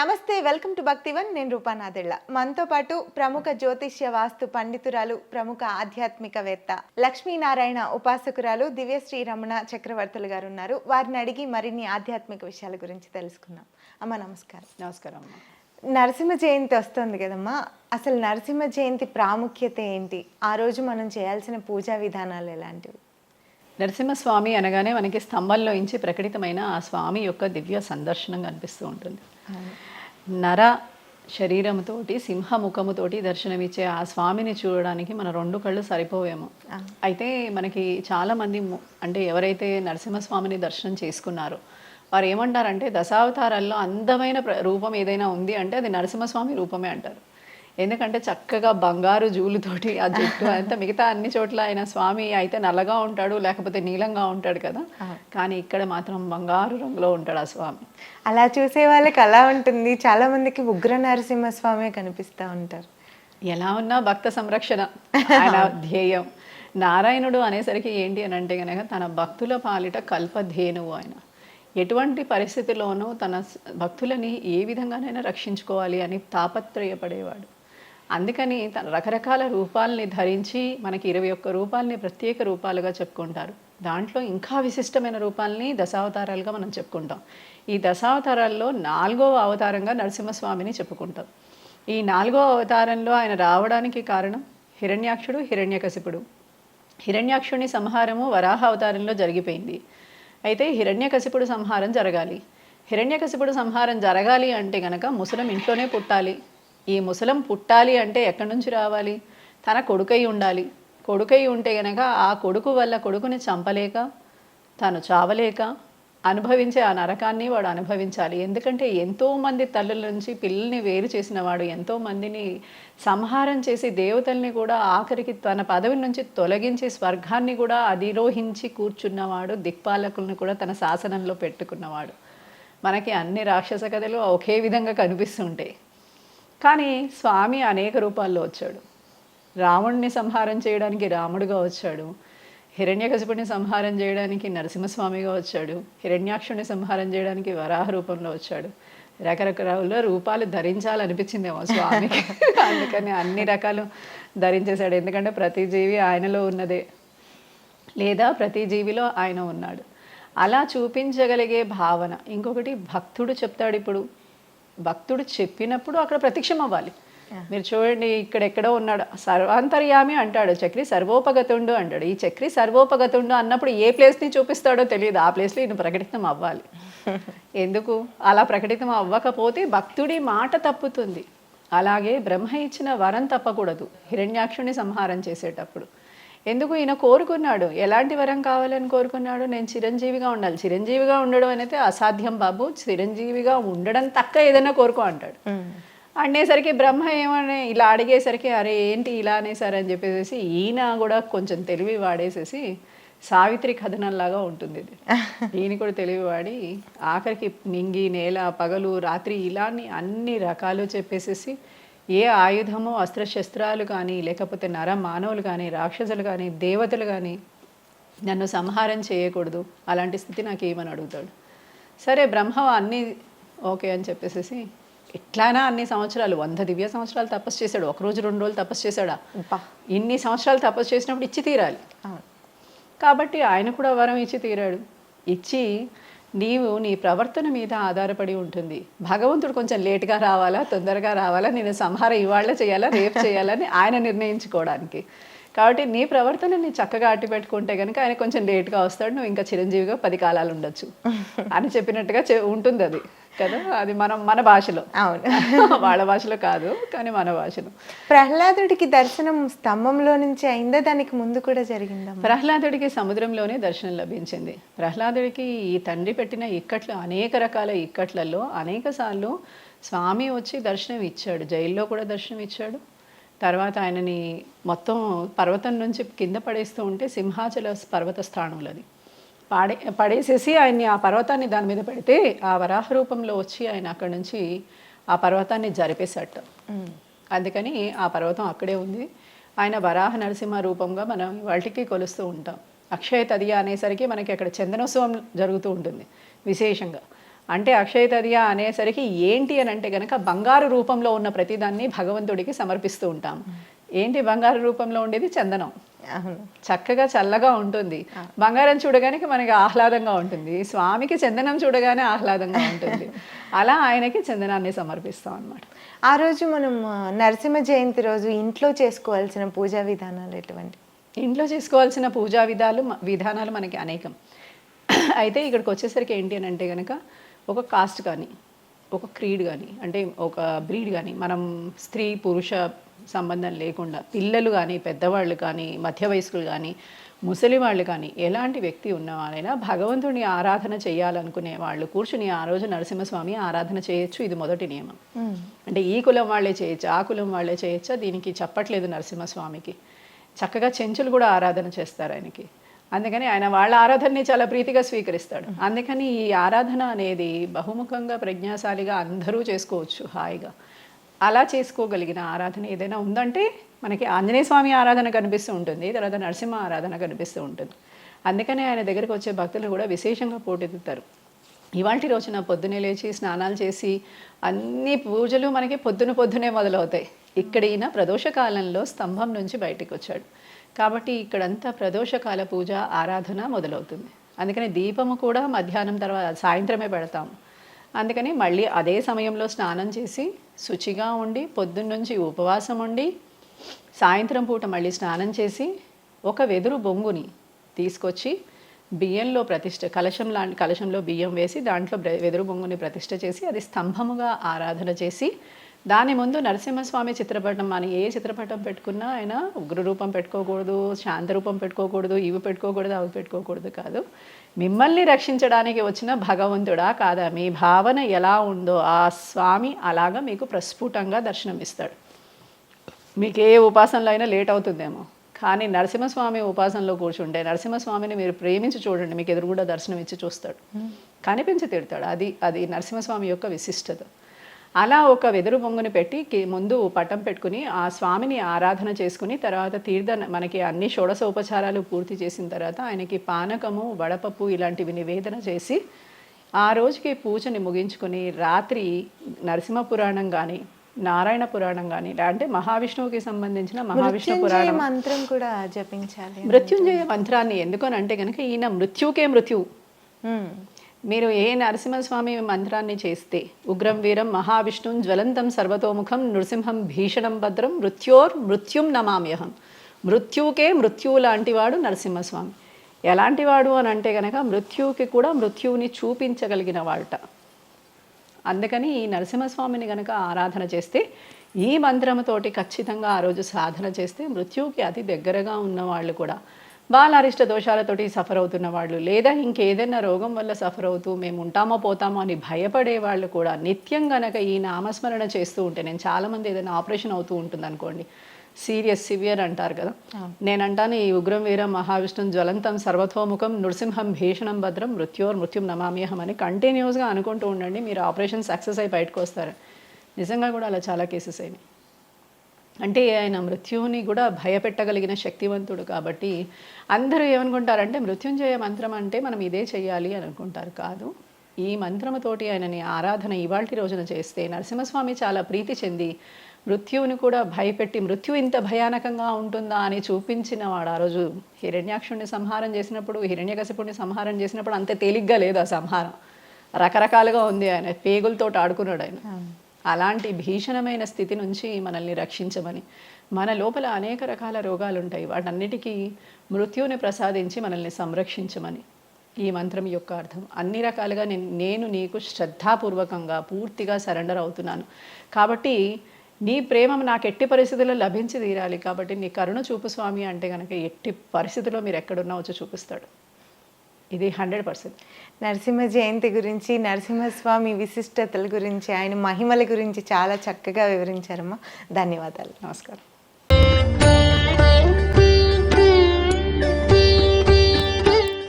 నమస్తే, welcome to Bhaktivan. నేను రూపానాథెళ్ళ. మనతో పాటు ప్రముఖ జ్యోతిష్య వాస్తు పండితురాలు, ప్రముఖ ఆధ్యాత్మికవేత్త, లక్ష్మీనారాయణ ఉపాసకురాలు దివ్యశ్రీ రమణ చక్రవర్తులు గారు ఉన్నారు. వారిని అడిగి మరిన్ని ఆధ్యాత్మిక విషయాల గురించి తెలుసుకుందాం. అమ్మ నమస్కారం. నమస్కారం అమ్మ. నరసింహ జయంతి వస్తుంది కదమ్మా, అసలు నరసింహ జయంతి ప్రాముఖ్యత ఏంటి? ఆ రోజు మనం చేయాల్సిన పూజా విధానాలు ఎలాంటివి? నరసింహస్వామి అనగానే మనకి స్తంభంలో ఇంచి ప్రకటితమైన ఆ స్వామి యొక్క దివ్య సందర్శనం కనిపిస్తూ ఉంటుంది. నర శరీరముతోటి సింహముఖముతోటి దర్శనమిచ్చే ఆ స్వామిని చూడడానికి మన రెండు కళ్ళు సరిపోవేమో. అయితే మనకి చాలామంది అంటే ఎవరైతే నరసింహస్వామిని దర్శనం చేసుకున్నారో వారు ఏమంటారంటే దశావతారాల్లో అందమైన రూపం ఏదైనా ఉంది అంటే అది నరసింహస్వామి రూపమే అంటారు. ఎందుకంటే చక్కగా బంగారు జూలుతోటి ఆ జుట్టు అంతా, మిగతా అన్ని చోట్ల ఆయన స్వామి అయితే నల్లగా ఉంటాడు, లేకపోతే నీలంగా ఉంటాడు కదా, కానీ ఇక్కడ మాత్రం బంగారు రంగులో ఉంటాడు ఆ స్వామి. అలా చూసే వాళ్ళకి అలా ఉంటుంది. చాలా మందికి ఉగ్ర నరసింహస్వామి కనిపిస్తూ ఉంటారు. ఎలా ఉన్నా భక్త సంరక్షణ ఆయన ధ్యేయం. నారాయణుడు అనేసరికి ఏంటి అని అంటే కనుక తన భక్తుల పాలిట కల్పధేనువు. ఆయన ఎటువంటి పరిస్థితిలోనూ తన భక్తులని ఏ విధంగానైనా రక్షించుకోవాలి అని తాపత్రయపడేవాడు. అందుకని తన రకరకాల రూపాలని ధరించి మనకి 21 రూపాలని ప్రత్యేక రూపాలుగా చెప్పుకుంటారు. దాంట్లో ఇంకా విశిష్టమైన రూపాలని దశావతారాలుగా మనం చెప్పుకుంటాం. ఈ దశావతారాల్లో 4వ అవతారంగా నరసింహస్వామిని చెప్పుకుంటాం. ఈ 4వ అవతారంలో ఆయన రావడానికి కారణం హిరణ్యాక్షుడు, హిరణ్యకశిపుడు. హిరణ్యాక్షుని సంహారము వరాహ అవతారంలో జరిగిపోయింది. అయితే హిరణ్యకశిపుడు సంహారం జరగాలి. హిరణ్యకశిపుడు సంహారం జరగాలి అంటే కనుక ముసలం ఇంట్లోనే పుట్టాలి. ఈ ముసలం పుట్టాలి అంటే ఎక్కడి నుంచి రావాలి? తన కొడుకై ఉండాలి. కొడుకై ఉంటే కనుక ఆ కొడుకు వల్ల కొడుకుని చంపలేక, తను చావలేక అనుభవించే ఆ నరకాన్ని వాడు అనుభవించాలి. ఎందుకంటే ఎంతోమంది తల్లుల నుంచి పిల్లల్ని వేరు చేసిన వాడు, ఎంతోమందిని సంహారం చేసి దేవతల్ని కూడా ఆఖరికి తన పదవి నుంచి తొలగించి స్వర్గాన్ని కూడా అధిరోహించి కూర్చున్నవాడు, దిక్పాలకులను కూడా తన శాసనంలో పెట్టుకున్నవాడు. మనకి అన్ని రాక్షస కథలు ఒకే విధంగా కనిపిస్తుంటాయి. కానీ స్వామి అనేక రూపాల్లో వచ్చాడు. రావణ్ణి సంహారం చేయడానికి రాముడుగా వచ్చాడు, హిరణ్యకశిపుడిని సంహారం చేయడానికి నరసింహస్వామిగా వచ్చాడు, హిరణ్యాక్షుని సంహారం చేయడానికి వరాహ రూపంలో వచ్చాడు. రకరకాల రూపాలు ధరించాలనిపించిందేమో స్వామికి. అందుకని అన్ని రకాలు ధరించేశాడు. ఎందుకంటే ప్రతి జీవి ఆయనలో ఉన్నదే, లేదా ప్రతి జీవిలో ఆయన ఉన్నాడు. అలా చూపించగలిగే భావన. ఇంకొకటి భక్తుడు చెప్తాడు. ఇప్పుడు భక్తుడు చెప్పినప్పుడు అక్కడ ప్రత్యక్షం అవ్వాలి. మీరు చూడండి, ఇక్కడెక్కడో ఉన్నాడు, సర్వాంతర్యామి అంటాడు, చక్రి సర్వోపగతుండు అంటాడు. ఈ చక్రి సర్వోపగతుండు అన్నప్పుడు ఏ ప్లేస్ని చూపిస్తాడో తెలియదు. ఆ ప్లేస్లో ఈయన ప్రకటితం అవ్వాలి. ఎందుకు అలా ప్రకటితం అవ్వకపోతే భక్తుడి మాట తప్పుతుంది. అలాగే బ్రహ్మ ఇచ్చిన వరం తప్పకూడదు హిరణ్యాక్షుని సంహారం చేసేటప్పుడు. ఎందుకు ఈయన కోరుకున్నాడు, ఎలాంటి వరం కావాలని కోరుకున్నాడు? నేను చిరంజీవిగా ఉండాలి. చిరంజీవిగా ఉండడం అనేది అసాధ్యం బాబు, చిరంజీవిగా ఉండడం తక్క ఏదైనా కోరుకో అంటాడు. అనేసరికి బ్రహ్మ ఏమని ఇలా అడిగేసరికి అరే ఏంటి ఇలా అనేసారు అని చెప్పేసి ఈయన కూడా కొంచెం తెలివి వాడేసేసి, సావిత్రి కథనంలాగా ఉంటుంది ఇది. ఈయన కూడా తెలివి వాడి ఆఖరికి నింగి నేల పగలు రాత్రి ఇలా అన్ని రకాలు చెప్పేసేసి ఏ ఆయుధము అస్త్రశస్త్రాలు కానీ, లేకపోతే నర మానవులు కానీ, రాక్షసులు కానీ, దేవతలు కానీ నన్ను సంహారం చేయకూడదు, అలాంటి స్థితి నాకు ఏమని అడుగుతాడు. సరే బ్రహ్మ అన్నీ ఓకే అని చెప్పేసి ఎట్లానా అన్ని సంవత్సరాలు 100 దివ్య సంవత్సరాలు తపస్సు చేశాడు. 1 రోజు 2 రోజులు తపస్సు చేశాడా? ఇన్ని సంవత్సరాలు తపస్సు చేసినప్పుడు ఇచ్చి తీరాలి. కాబట్టి ఆయన కూడా వరం ఇచ్చి తీరాడు. ఇచ్చి నీవు నీ ప్రవర్తన మీద ఆధారపడి ఉంటుంది. భగవంతుడు కొంచెం లేట్గా రావాలా, తొందరగా రావాలా, నేను సంహారం ఇవాళ చేయాలా, రేపు చేయాలని ఆయన నిర్ణయించుకోవడానికి. కాబట్టి నీ ప్రవర్తనని చక్కగా అట్టి పెట్టుకుంటే కనుక ఆయన కొంచెం లేట్గా వస్తాడు, నువ్వు ఇంకా చిరంజీవిగా 10 కాలాలు ఉండొచ్చు అని చెప్పినట్టుగా ఉంటుంది అది కదా. అది మన భాషలో, అవును, వాళ్ళ భాషలో కాదు కానీ మన భాషలో. ప్రహ్లాదుడికి దర్శనం స్తంభంలో నుంచి అయిందా, దానికి ముందు కూడా జరిగిందా? ప్రహ్లాదుడికి సముద్రంలోనే దర్శనం లభించింది. ప్రహ్లాదుడికి ఈ తండ్రి పెట్టిన ఇక్కట్లు, అనేక రకాల ఇక్కట్లలో అనేక సార్లు స్వామి వచ్చి దర్శనం ఇచ్చాడు. జైల్లో కూడా దర్శనం ఇచ్చాడు. తర్వాత ఆయనని మొత్తం పర్వతం నుంచి కింద పడేస్తూ ఉంటే సింహాచల పర్వత స్థానంలో అది పడేసేసి ఆయన్ని ఆ పర్వతాన్ని దాని మీద పెడితే ఆ వరాహ రూపంలో వచ్చి ఆయన అక్కడి నుంచి ఆ పర్వతాన్ని జరిపేశాట. అందుకని ఆ పర్వతం అక్కడే ఉంది. ఆయన వరాహ నరసింహ రూపంగా మనం వాటికి కొలుస్తూ ఉంటాం. అక్షయ తదియ అనేసరికి మనకి అక్కడ చందనోత్సవం జరుగుతూ ఉంటుంది విశేషంగా. అంటే అక్షయ తదియ అనేసరికి ఏంటి అని అంటే కనుక బంగారు రూపంలో ఉన్న ప్రతిదాన్ని భగవంతుడికి సమర్పిస్తూ ఉంటాం. ఏంటి బంగారు రూపంలో ఉండేది? చందనం. చక్కగా చల్లగా ఉంటుంది. బంగారం చూడగానే మనకి ఆహ్లాదంగా ఉంటుంది, స్వామికి చందనం చూడగానే ఆహ్లాదంగా ఉంటుంది. అలా ఆయనకి చందనాన్ని సమర్పిస్తాం అన్నమాట. ఆ రోజు మనం నరసింహ జయంతి రోజు ఇంట్లో చేసుకోవాల్సిన పూజా విధానాలు ఎటువంటి? ఇంట్లో చేసుకోవాల్సిన పూజా విధానాలు మనకి అనేకం. అయితే ఇక్కడికి వచ్చేసరికి ఏంటి అని అంటే కనుక ఒక కాస్ట్ కానీ, ఒక క్రీడ్ కానీ, అంటే ఒక బ్రీడ్ కానీ, మనం స్త్రీ పురుష సంబంధం లేకుండా పిల్లలు కానీ, పెద్దవాళ్ళు కానీ, మధ్య వయస్కులు కానీ, ముసలి వాళ్ళు కానీ, ఎలాంటి వ్యక్తి ఉన్నవారైనా భగవంతుని ఆరాధన చేయాలనుకునే వాళ్ళు కూర్చుని ఆ రోజు నరసింహస్వామి ఆరాధన చేయొచ్చు. ఇది మొదటి నియమం. అంటే ఈ కులం వాళ్ళే చేయొచ్చు, ఆ కులం వాళ్ళే చేయొచ్చా, దీనికి చెప్పట్లేదు నరసింహస్వామికి. చక్కగా చెంచులు కూడా ఆరాధన చేస్తారు ఆయనకి. అందుకని ఆయన వాళ్ళ ఆరాధనని చాలా ప్రీతిగా స్వీకరిస్తాడు. అందుకని ఈ ఆరాధన అనేది బహుముఖంగా ప్రజ్ఞాశాలిగా అందరూ చేసుకోవచ్చు హాయిగా. అలా చేసుకోగలిగిన ఆరాధన ఏదైనా ఉందంటే మనకి ఆంజనేయ స్వామి ఆరాధన కనిపిస్తూ ఉంటుంది, తర్వాత నరసింహ ఆరాధన కనిపిస్తూ ఉంటుంది. అందుకని ఆయన దగ్గరికి వచ్చే భక్తులు కూడా విశేషంగా పోటెత్తుతారు. ఇవాళ రోజున పొద్దునే లేచి స్నానాలు చేసి అన్ని పూజలు మనకి పొద్దునే మొదలవుతాయి. ఇక్కడ ఈయన ప్రదోషకాలంలో స్తంభం నుంచి బయటికి వచ్చాడు కాబట్టి ఇక్కడంతా ప్రదోషకాల పూజ ఆరాధన మొదలవుతుంది. అందుకని దీపము కూడా మధ్యాహ్నం తర్వాత సాయంత్రమే పెడతాము. అందుకని మళ్ళీ అదే సమయంలో స్నానం చేసి శుచిగా ఉండి పొద్దున్నుంచి ఉపవాసం ఉండి సాయంత్రం పూట మళ్ళీ స్నానం చేసి ఒక వెదురు బొంగుని తీసుకొచ్చి బియ్యంలో కలశంలో బియ్యం వేసి దాంట్లో వెదురు బొంగుని ప్రతిష్ఠ చేసి అది స్తంభముగా ఆరాధన చేసి దాని ముందు నరసింహస్వామి చిత్రపటం అని ఏ చిత్రపటం పెట్టుకున్నా ఆయన ఉగ్రరూపం పెట్టుకోకూడదు, శాంతరూపం పెట్టుకోకూడదు, ఇవి పెట్టుకోకూడదు, అవి పెట్టుకోకూడదు కాదు. మిమ్మల్ని రక్షించడానికి వచ్చిన భగవంతుడా కాదా, మీ భావన ఎలా ఉందో ఆ స్వామి అలాగా మీకు ప్రస్ఫుటంగా దర్శనమిస్తాడు. మీకు ఏ ఉపాసనలో అయినా లేట్ అవుతుందేమో, కానీ నరసింహస్వామి ఉపాసనలో కూర్చుంటే నరసింహస్వామిని మీరు ప్రేమించి చూడండి, మీకు ఎదురుగుండా దర్శనం ఇచ్చి చూస్తాడు, కనిపించి తిడతాడు. అది నరసింహస్వామి యొక్క విశిష్టత. అలా ఒక వెదురు బొంగుని పెట్టి ముందు పటం పెట్టుకుని ఆ స్వామిని ఆరాధన చేసుకుని తర్వాత మనకి అన్ని షోడశోపచారాలు పూర్తి చేసిన తర్వాత ఆయనకి పానకము, వడపప్పు ఇలాంటివి నివేదన చేసి ఆ రోజుకి పూజని ముగించుకుని రాత్రి నరసింహ పురాణం కానీ, నారాయణ పురాణం కానీ, అంటే మహావిష్ణువుకి సంబంధించిన మహావిష్ణు పురాణం మంత్రం కూడా జపించాలి. మృత్యుంజయ మంత్రాన్ని ఎందుకని అంటే కనుక ఈయన మృత్యుకే మృత్యువు. మీరు ఏ నరసింహస్వామి మంత్రాన్ని చేస్తే ఉగ్రం వీరం మహావిష్ణుం జ్వలంతం సర్వతోముఖం నృసింహం భీషణం భద్రం మృత్యుం నమామ్యహం. మృత్యువుకే మృత్యువు లాంటివాడు నరసింహస్వామి. ఎలాంటివాడు అని అంటే కనుక మృత్యువుకి కూడా మృత్యువుని చూపించగలిగిన వాడట. అందుకని ఈ నరసింహస్వామిని కనుక ఆరాధన చేస్తే ఈ మంత్రముతోటి ఖచ్చితంగా ఆ రోజు సాధన చేస్తే మృత్యువుకి అతి దగ్గరగా ఉన్నవాళ్ళు కూడా, వాళ్ళ అరిష్ట దోషాలతోటి సఫర్ అవుతున్న వాళ్ళు, లేదా ఇంకేదైనా రోగం వల్ల సఫర్ అవుతూ మేము ఉంటామో పోతామో అని భయపడే వాళ్ళు కూడా నిత్యం గనక ఈ నామస్మరణ చేస్తూ ఉంటే, నేను చాలామంది ఏదైనా ఆపరేషన్ అవుతూ ఉంటుంది అనుకోండి, సివియర్ అంటారు కదా, నేనంటాను ఈ ఉగ్రం వీరం మహావిష్ణుం జ్వలంతం సర్వతోముఖం నృసింహం భీషణం భద్రం మృత్యుం నమామ్యహం అని కంటిన్యూస్గా అనుకుంటూ ఉండండి. మీరు ఆపరేషన్ సక్సెస్ అయి బయటకు వస్తారు. నిజంగా కూడా అలా చాలా కేసెస్ అయినాయి. అంటే ఆయన మృత్యువుని కూడా భయపెట్టగలిగిన శక్తివంతుడు కాబట్టి అందరూ ఏమనుకుంటారంటే మృత్యుంజయ మంత్రం అంటే మనం ఇదే చెయ్యాలి అని అనుకుంటారు. కాదు, ఈ మంత్రముతోటి ఆయనని ఆరాధన ఇవాల్టి రోజున చేస్తే నరసింహస్వామి చాలా ప్రీతి చెంది మృత్యువుని కూడా భయపెట్టి మృత్యు ఇంత భయానకంగా ఉంటుందా అని చూపించిన వాడు. ఆ రోజు హిరణ్యాక్షుడిని సంహారం చేసినప్పుడు, హిరణ్యకశిపుడిని సంహారం చేసినప్పుడు అంత తేలిగ్గా లేదు ఆ సంహారం, రకరకాలుగా ఉంది. ఆయన పేగులతో ఆడుకున్నాడు ఆయన. అలాంటి భీషణమైన స్థితి నుంచి మనల్ని రక్షించమని, మన లోపల అనేక రకాల రోగాలు ఉంటాయి, వాటన్నిటికీ మృత్యువుని ప్రసాదించి మనల్ని సంరక్షించమని ఈ మంత్రం యొక్క అర్థం. అన్ని రకాలుగా నేను నీకు శ్రద్ధాపూర్వకంగా పూర్తిగా సరెండర్ అవుతున్నాను కాబట్టి నీ ప్రేమ నాకు ఎట్టి పరిస్థితుల్లో లభించి తీరాలి కాబట్టి నీ కరుణ చూపు స్వామి అంటే కనుక ఎట్టి పరిస్థితుల్లో మీరు ఎక్కడున్నా వచ్చి చూపిస్తాడు. ఇది 100%. నరసింహ జయంతి గురించి, నరసింహస్వామి విశిష్టతల గురించి, ఆయన మహిమల గురించి చాలా చక్కగా వివరించారమ్మా. ధన్యవాదాలు. నమస్కారం.